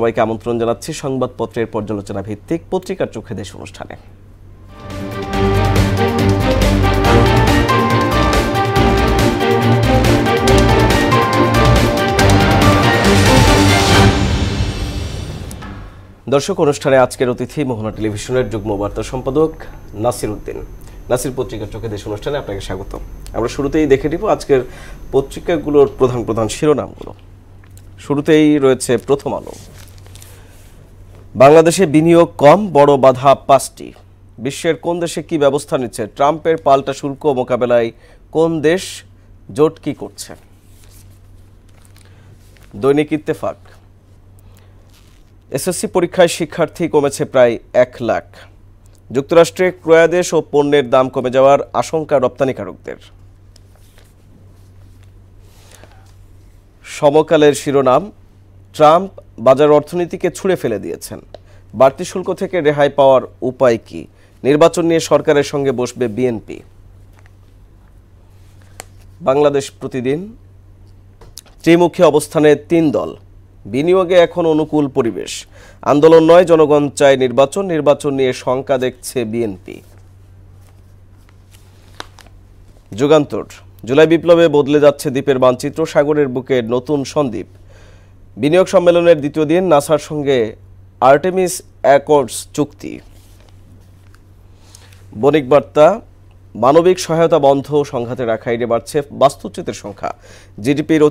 সবাইকে আমন্ত্রণ জানাচ্ছি সংবাদপত্রের পর্যালোচনা ভিত্তিক পত্রিকার চোখে দেশ অনুষ্ঠানে। দর্শক, অনুষ্ঠানে আজকের অতিথি মোহনা টেলিভিশনের যুগ্ম বার্তা সম্পাদক নাসির উদ্দিন। নাসির, পত্রিকার চোখে দেশ অনুষ্ঠানে আপনাকে স্বাগত। আমরা শুরুতেই দেখে নিব আজকের পত্রিকাগুলোর প্রধান প্রধান শিরোনামগুলো। শুরুতেই রয়েছে প্রথম আলো। বাংলাদেশে বিনিয়োগ কম, বড় বাধা 5টি। বিশ্বের কোন দেশে কি ব্যবস্থা নিচ্ছে? ট্রাম্পের পাল্টা শুল্ক মোকাবেলায় কোন দেশ জোট কি করছে? দৈনিক ইত্তেফাক। এসএসসি পরীক্ষায় শিক্ষার্থী কমেছে প্রায় 1 লাখ। যুক্তরাষ্ট্রে ক্রয়াদেশ ও পণ্যের দাম কমে যাওয়ার আশঙ্কা রপ্তানিকারকদের। সমকালের শিরোনাম, ট্রাম্প বাজার অর্থনীতিকে ছুঁড়ে ফেলে দিয়েছেন। বাড়তি শুল্ক থেকে রেহাই পাওয়ার উপায় কি? নির্বাচন নিয়ে সরকারের সঙ্গে বসবে বিএনপি। বাংলাদেশ প্রতিদিন। ত্রিমুখী অবস্থানে 3 দল। বিনিয়োগে এখন অনুকূল পরিবেশ। আন্দোলন নয়, জনগণ চায় নির্বাচন। নির্বাচন নিয়ে শঙ্কা দেখছে বিএনপি। যুগান্তর। জুলাই বিপ্লবে বদলে যাচ্ছে দ্বীপের মানচিত্র, সাগরের বুকে নতুন সন্দ্বীপ। বিনিয়োগ সম্মেলনের দ্বিতীয় দিন, নাসার সঙ্গে আর্টেমিস অ্যাকর্ডস চুক্তি। বণিক বার্তা। মানবিক সহায়তা বন্ধ, সংঘাতে রাখাইনে বাড়ছে বাস্তুচ্যুতের সংখ্যা। জিডিপির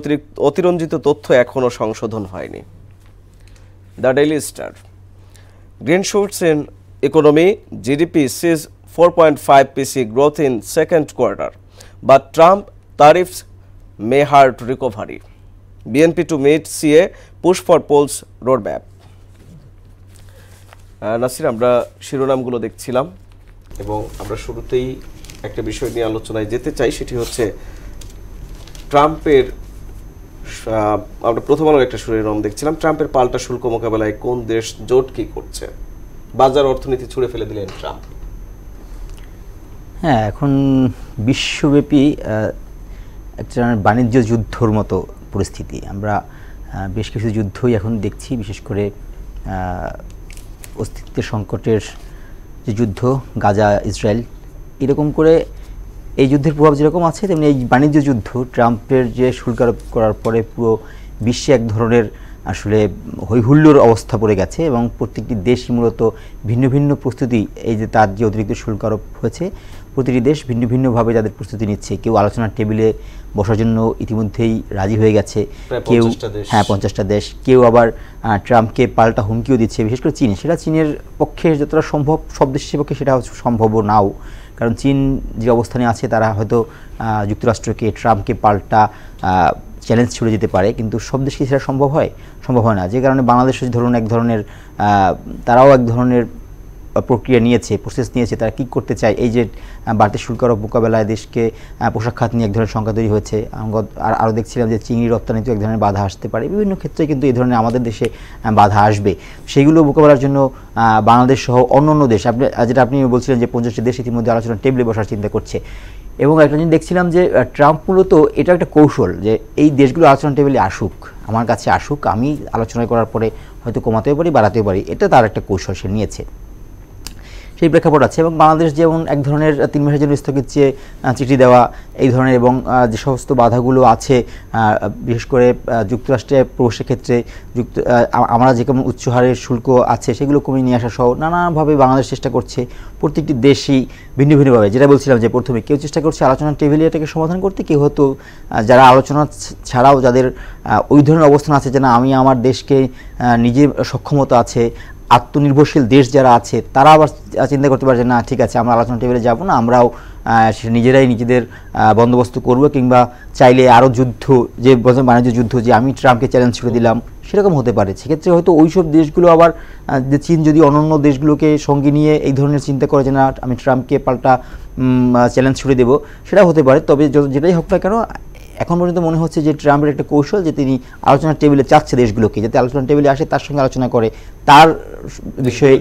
অতিরঞ্জিত তথ্য এখনও সংশোধন হয়নি। The Daily Star. Green shoots in economy, GDP sees 4.5 PC growth in second quarter, but Trump tariffs may hurt recovery. BNP to meet CA, push for polls roadmap. Nasir, আমরা শিরোনামগুলো দেখছিলাম এবং আমরা শুরুতেই একটা বিষয় নিয়ে আলোচনায় যেতে চাই, সেটি হচ্ছে ট্রাম্পের, আমরা প্রথম আলোর একটা শিরোনাম দেখছিলাম, ট্রাম্পের পাল্টা শুল্ক মোকাবেলায় কোন দেশ জোট কি করছে? বাজার অর্থনীতি ছুঁড়ে ফেলে দিলেন ট্রাম্প। হ্যাঁ, এখন বিশ্বব্যাপী একটা বাণিজ্য যুদ্ধর মতো পরিস্থিতি। আমরা বেশ কিছু যুদ্ধই এখন দেখছি, বিশেষ করে অস্তিত্বের সংকটের যে যুদ্ধ, গাজা ইসরায়েল, এরকম করে এই যুদ্ধের প্রভাব যেরকম আছে, তেমনি এই বাণিজ্য যুদ্ধ, ট্রাম্পের যে শুল্ক আরোপ করার পরে পুরো বিশ্বে এক ধরনের আসলে হৈহুল্লোর অবস্থা পড়ে গেছে এবং প্রত্যেকটি দেশই মূলত ভিন্ন ভিন্ন প্রস্তুতি, এই যে তার যে অতিরিক্ত শুল্ক আরোপ হয়েছে, প্রতিটি দেশ ভিন্ন ভিন্নভাবে তাদের প্রস্তুতি নিচ্ছে। কেউ আলোচনার টেবিলে বসার জন্য ইতিমধ্যেই রাজি হয়ে গেছে, কেউ 50টা দেশ, কেউ আবার ট্রাম্পকে পাল্টা হুমকিও দিচ্ছে, বিশেষ করে চীন। সেটা চীনের পক্ষে যতটা সম্ভব, সব দেশের পক্ষে সেটা সম্ভবও নাও, কারণ চীন যে অবস্থানে আছে তারা হয়তো যুক্তরাষ্ট্রকে, ট্রাম্পকে পাল্টা চ্যালেঞ্জ ছুড়ে যেতে পারে, কিন্তু সব দেশকে সেটা সম্ভব হয় না। যে কারণে বাংলাদেশ ধরুন এক ধরনের, তারাও এক ধরনের প্রক্রিয়া নিয়েছে, প্রসেস নিয়েছে, তারা কী করতে চায়। এই যে বাড়তি শুল্ক আরোপ মোকাবেলায় দেশকে পোশাক খাত নিয়ে এক ধরনের সংখ্যা তৈরি হয়েছে। আরও দেখছিলাম যে চিংড়ি রপ্তানিতেও এক ধরনের বাধা আসতে পারে। বিভিন্ন ক্ষেত্রে কিন্তু এই ধরনের আমাদের দেশে বাধা আসবে। সেইগুলো মোকাবেলার জন্য বাংলাদেশ সহ অন্য দেশ, যেটা আপনি বলছিলেন যে 50টি দেশ ইতিমধ্যে আলোচনার টেবিলে বসার চিন্তা করছে। এবং একটা জিনিস দেখছিলাম যে ট্রাম্প মূলত এটা একটা কৌশল, যে এই দেশগুলো আলোচনা টেবিলে আসুক, আমার কাছে আসুক, আমি আলোচনা করার পরে হয়তো কমাতেও পারি, বাড়াতেও পারি। এটা তার একটা কৌশল সে নিয়েছে, সেই প্রেক্ষাপট আছে। এবং বাংলাদেশ যেমন এক ধরনের 3 মাসের জন্য স্থগিত চেয়ে চিঠি দেওয়া, এই ধরনের, এবং যে সমস্ত বাধাগুলো আছে, বিশেষ করে যুক্তরাষ্ট্রে প্রবেশের ক্ষেত্রে আমরা যে কেমন উচ্চ হারের শুল্ক আছে সেগুলো কমিয়ে নিয়ে আসা সহ নানাভাবে বাংলাদেশ চেষ্টা করছে। প্রত্যেকটি দেশই ভিন্ন ভিন্নভাবে, যেটা বলছিলাম যে প্রথমে কেউ চেষ্টা করছে আলোচনার টেবিলে এটাকে সমাধান করতে, কেউ হয়তো যারা আলোচনা ছাড়াও যাদের ওই ধরনের অবস্থান আছে যে না, আমি আমার দেশকে নিজে সক্ষমতা আছে, আত্মনির্ভরশীল দেশ যারা আছে, তারা আবার চিন্তা করতে পারে যে না, ঠিক আছে, আমরা আলোচনা টেবিলে যাব না, আমরাও নিজেরাই নিজেদের বন্দোবস্ত করব, কিংবা চাইলে আরও যুদ্ধ, যে বাণিজ্য যুদ্ধ, যে আমি ট্রাম্পকে চ্যালেঞ্জ ছুড়ে দিলাম, সেরকম হতে পারে। সেক্ষেত্রে হয়তো ওইসব দেশগুলো আবার, যে চীন যদি অন্যান্য দেশগুলোকে সঙ্গে নিয়ে এই ধরনের চিন্তা করে যে না, আমি ট্রাম্পকে পাল্টা চ্যালেঞ্জ ছুড়ে দেবো, সেটা হতে পারে। তবে যেটাই হোক না কেন, এখন পর্যন্ত মনে হচ্ছে যে ট্রাম্পের একটা কৌশল, যে তিনি আলোচনার টেবিলে চাচ্ছে দেশগুলোকে যাতে আলোচনার টেবিলে আসে, তার সঙ্গে আলোচনা করে, তার বিষয়ে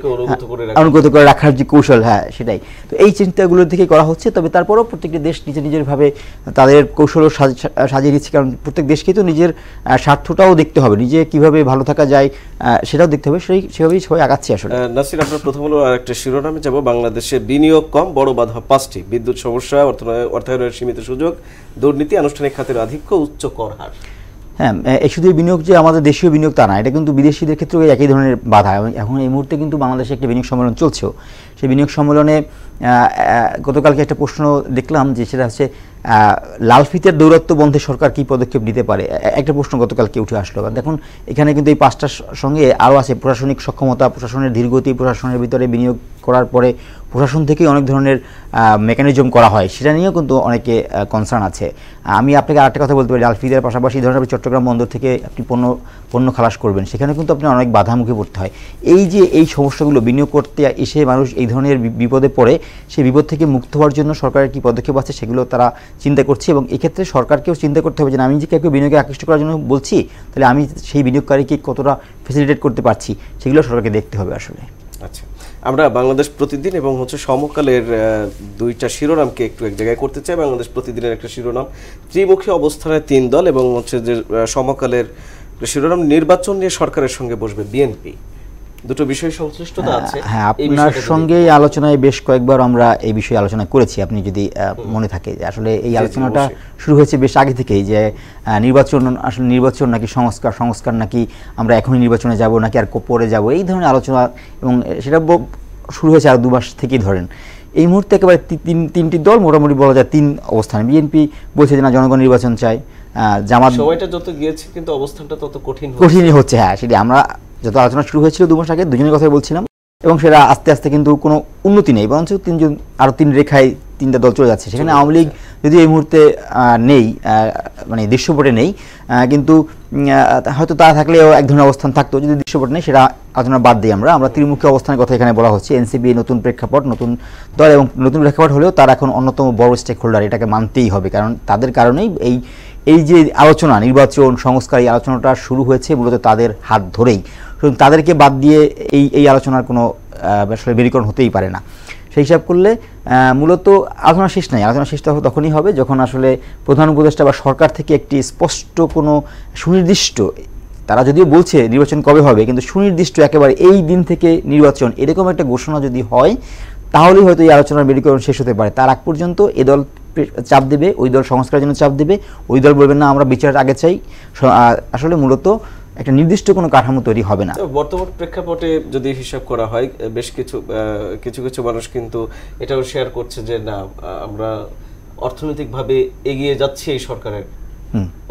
অনুগত করে রাখার যে কৌশল, হ্যাঁ সেটাই। তো এই চিন্তাগুলোর থেকে করা হচ্ছে, তবে তারপরেও প্রত্যেকটি দেশ নিজের ভাবে তাদের কৌশলও সাজিয়ে দিচ্ছে, কারণ প্রত্যেক দেশকেই তো নিজের স্বার্থটাও দেখতে হবে, নিজে কিভাবে ভালো থাকা যায় সেটাও দেখতে হবে, সেভাবেই সবাই আগাচ্ছে আসলে। নাসির, আপনার প্রথম হলো আরেকটা শিরোনামে যাব, বাংলাদেশে বিনিয়োগ কম, বড় বাধা 5টি: বিদ্যুৎ সমস্যা, অর্থায়নের সীমিত সুযোগ, দুর্নীতি, আনুষ্ঠানিক খাতের আধিক্য, উচ্চ কর হার। হ্যাঁ, এই শুধু বিনিয়োগ যে আমাদের দেশীয় বিনিয়োগ তা না, এটা কিন্তু বিদেশিদের ক্ষেত্রেও একই ধরনের বাধা। এখন এই মুহূর্তে কিন্তু বাংলাদেশে একটা বিনিয়োগ সম্মেলন চলছেও, সেই বিনিয়োগ সম্মেলনে গতকালকে একটা প্রশ্ন দেখলাম যে সেটা হচ্ছে লাল ফিতের দৌরাত্ম্য বন্ধে সরকার কী পদক্ষেপ নিতে পারে, একটা প্রশ্ন গতকালকে উঠে আসলো। দেখুন এখানে কিন্তু এই 5টার সঙ্গে আরও আছে প্রশাসনিক সক্ষমতা, প্রশাসনের ধীরগতি, প্রশাসনের ভিতরে বিনিয়োগ করার পরে প্রশাসন থেকেই অনেক ধরনের মেকানিজম করা হয়, সেটা নিয়েও কিন্তু অনেকে কনসার্ন আছে। আমি আপনাকে আরেকটা কথা বলতে পারি, লাল ফিতের পাশাপাশি ধরেন আপনি চট্টগ্রাম বন্দর থেকে আপনি পণ্য খালাস করবেন, সেখানে কিন্তু আপনি অনেক বাধা মুখে পড়তে হয়। এই সমস্যাগুলো বিনিয়োগ করতে এসে মানুষ এই ধরনের বিপদে পড়ে, সেই বিপদ থেকে মুক্ত হওয়ার জন্য সরকারের কী পদক্ষেপ আছে সেগুলো তারা চিন্তা করছে, এবং এক্ষেত্রে সরকারকেও চিন্তা করতে হবে যে আমি যে কাউকে বিনিয়োগে আকৃষ্ট করার জন্য বলছি, তাহলে আমি সেই বিনিয়োগকারীকে কতটা ফ্যাসিলিটেট করতে পারছি সেগুলো সরকারকে দেখতে হবে আসলে। আচ্ছা, আমরা বাংলাদেশ প্রতিদিন এবং সমকালের দুইটা শিরোনামকে একটু এক জায়গায় করতে চাই। বাংলাদেশ প্রতিদিনের একটা শিরোনাম ত্রিমুখী অবস্থানে 3 দল, এবং যে সমকালের শিরোনাম নির্বাচন নিয়ে সরকারের সঙ্গে বসবে বিএনপি। দুটো বিষয় সংশ্লিষ্টতা আছে। হ্যাঁ, আপনার সঙ্গে আলোচনায় বেশ কয়েকবার আমরা এই বিষয়ে আলোচনা করেছি, আপনি যদি মনে থাকে যে আসলে এই আলোচনাটা শুরু হয়েছে বেশ আগে থেকেই, যে আসলে নির্বাচন নাকি সংস্কার নাকি আমরা এখনই নির্বাচনে যাব নাকি আর পরে যাব, এই ধরনের আলোচনা, এবং সেটা শুরু হয়েছে আর 2 মাস থেকেই ধরেন। এই মুহূর্তে একেবারে তিনটি দল মোটামুটি বলা যায় 3 অবস্থানে। বিএনপি বলছে যে না, জনগণ নির্বাচন চায়, জামাত সময়টা যত গিয়েছে কিন্তু অবস্থানটা তত কঠিনই হচ্ছে। হ্যাঁ, সেটি আমরা যত আলোচনা শুরু হয়েছিল 2 মাস আগে দুজনের কথাই বলছিলাম, এবং সেটা আস্তে আস্তে কিন্তু কোনো উন্নতি নেই, বরঞ্চ আরও 3 রেখায় 3টা দল চলে যাচ্ছে। সেখানে আওয়ামী লীগ যদি এই মুহূর্তে নেই, মানে দৃশ্যপটে নেই, কিন্তু হয়তো তা থাকলেও এক ধরনের অবস্থান থাকতো, যদি দৃশ্যপটে নেই সেটা আলোচনা বাদ দিই। আমরা ত্রিমুখী অবস্থানের কথা এখানে বলা হচ্ছে। এনসিপি নতুন প্রেক্ষাপট, নতুন দল, এবং নতুন প্রেক্ষাপট হলেও তার এখন অন্যতম বড় স্টেক হোল্ডার, এটাকে মানতেই হবে, কারণ তাদের কারণেই এই যে আলোচনা নির্বাচন সংস্কার, এই আলোচনাটা শুরু হয়েছে মূলত তাদের হাত ধরেই। তাদেরকে বাদ দিয়ে এই আলোচনার কোনো আসলে বেরিকরণ হতেই পারে না। সেই হিসাব করলে মূলত আলোচনা শেষ নাই, আলোচনা শেষ তখনই হবে যখন আসলে প্রধান উপদেষ্টা বা সরকার থেকে একটি স্পষ্ট কোনো সুনির্দিষ্ট, তারা যদিও বলছে নির্বাচন কবে হবে, কিন্তু সুনির্দিষ্ট একেবারে এই দিন থেকে নির্বাচন এরকম একটা ঘোষণা যদি হয়, তাহলেই হয়তো এই আলোচনার বেরিকরণ শেষ হতে পারে। তার আগ পর্যন্ত এ দল চাপ দেবে, ওই দল সংস্কারের জন্য চাপ দেবে, ওই দল বলবেন না আমরা বিচার আগে চাই। আসলে মূলত একটা নির্দিষ্ট কোনো কাঠামো তৈরি হবে না। বর্তমান প্রেক্ষাপটে যদি হিসাব করা হয়, বেশ কিছু মানুষ কিন্তু এটাও শেয়ার করছে যে না, আমরা অর্থনৈতিকভাবে এগিয়ে যাচ্ছি এই সরকারের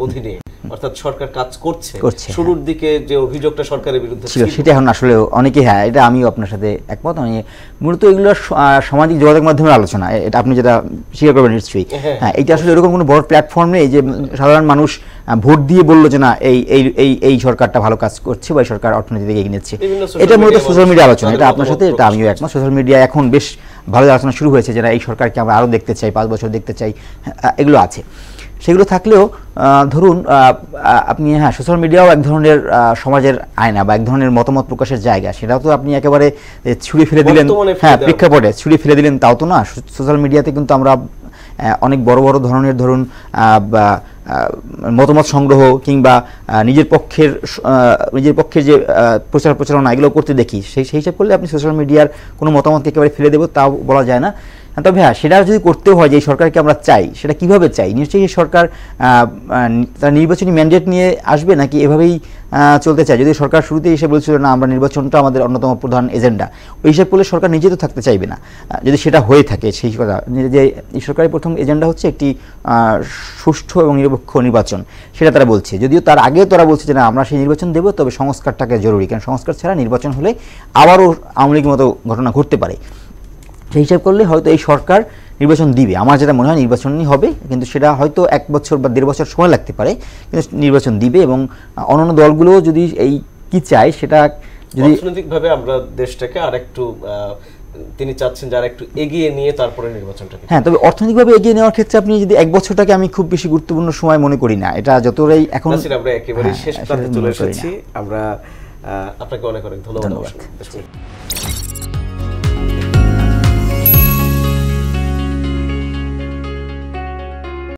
অধীনে, অর্থাৎ সরকার কাজ করছে। শুরুর দিকে যে অভিযোগটা সরকারের বিরুদ্ধে ছিল সেটা এখন আসলে অনেকে, হ্যাঁ এটা আমিও আপনার সাথে একমত। আমি মূলত এগুলো সামাজিক যোগাযোগ মাধ্যমের আলোচনা, এটা আপনি যেটা স্বীকার করবেন নিশ্চয়ই। হ্যাঁ, এটা আসলে এরকম কোনো বড় প্ল্যাটফর্ম নেই যে সাধারণ মানুষ ভোট দিয়ে বললো যে না এই সরকারটা ভালো কাজ করছে বা এই সরকার অর্থনীতি দিকে এগিয়ে নিচ্ছে। এটা মূলত সোশ্যাল মিডিয়া আলোচনা, এটা আপনার সাথে, এটা আমিও একমত। সোশ্যাল মিডিয়া এখন বেশ ভালো আলোচনা শুরু হয়েছে যে না, এই সরকারকে আমরা আরও দেখতে চাই, 5 বছর দেখতে চাই, এগুলো আছে। সেগুলো থাকলেও ধরুন আপনি, হ্যাঁ সোশ্যাল মিডিয়াও এক ধরনের সমাজের আয়না বা এক ধরনের মতামত প্রকাশের জায়গা, সেটাও তো আপনি একেবারে ছুঁড়ে ফেলে দিলেন, হ্যাঁ প্রেক্ষাপটে ছুঁড়ে ফেলে দিলেন তাও তো না। সোশ্যাল মিডিয়াতে কিন্তু আমরা অনেক বড় ধরনের ধরুন মতামত সংগ্রহ কিংবা নিজের পক্ষের যে প্রচারণা এগুলো করতে দেখি। সেই হিসাব করলে আপনি সোশ্যাল মিডিয়ার কোনো মতামতকে একেবারে ফেলে দেবো তাও বলা যায় না। তবে হ্যাঁ, সেটা যদি করতেও হয় যে এই সরকারকে আমরা চাই, সেটা কিভাবে চাই? নিশ্চয়ই এই সরকার তার নির্বাচনী ম্যান্ডেট নিয়ে আসবে নাকি এভাবেই চলতে চায়? যদি সরকার শুরুতেই এসে বলছিল না আমরা নির্বাচনটা আমাদের অন্যতম প্রধান এজেন্ডা, ওই হিসাব করলে সরকার নিজে তো থাকতে চাইবে না। যদি সেটা হয়ে থাকে সেই কথা যে এই সরকারের প্রথম এজেন্ডা হচ্ছে একটি সুষ্ঠু এবং নিরপেক্ষ নির্বাচন, সেটা তারা বলছে। যদিও তার আগেও তারা বলছে যে না আমরা সেই নির্বাচন দেবো, তবে সংস্কারটাকে জরুরি, কারণ সংস্কার ছাড়া নির্বাচন হলে আবারও আওয়ামী লীগের মতো ঘটনা ঘটতে পারে। সেই হিসাব করলে হয়তো এই সরকার নির্বাচন দিবে, আমার যেটা মনে হয় নির্বাচনই হবে, কিন্তু সেটা হয়তো 1 বছর বা 1.5 বছর সময় লাগতে পারে, কিন্তু নির্বাচন দিবে। এবং অন্যান্য দলগুলোও যদি এই কি চায় সেটা, যদি অর্থনৈতিকভাবে আমরা দেশটাকে আরেকটু তিনি চাচ্ছেন যারা একটু এগিয়ে নিয়ে তারপরে নির্বাচনটাকে, হ্যাঁ তবে অর্থনৈতিকভাবে এগিয়ে নেওয়ার ক্ষেত্রে আপনি যদি 1 বছরটাকে আমি খুব বেশি গুরুত্বপূর্ণ সময় মনে করি না। এটা যতটাই এখন আমরা একেবারে শেষ প্রান্তে চলে এসেছি, আমরা আপনাকে অনেক অনেক ধন্যবাদ। ধন্যবাদ।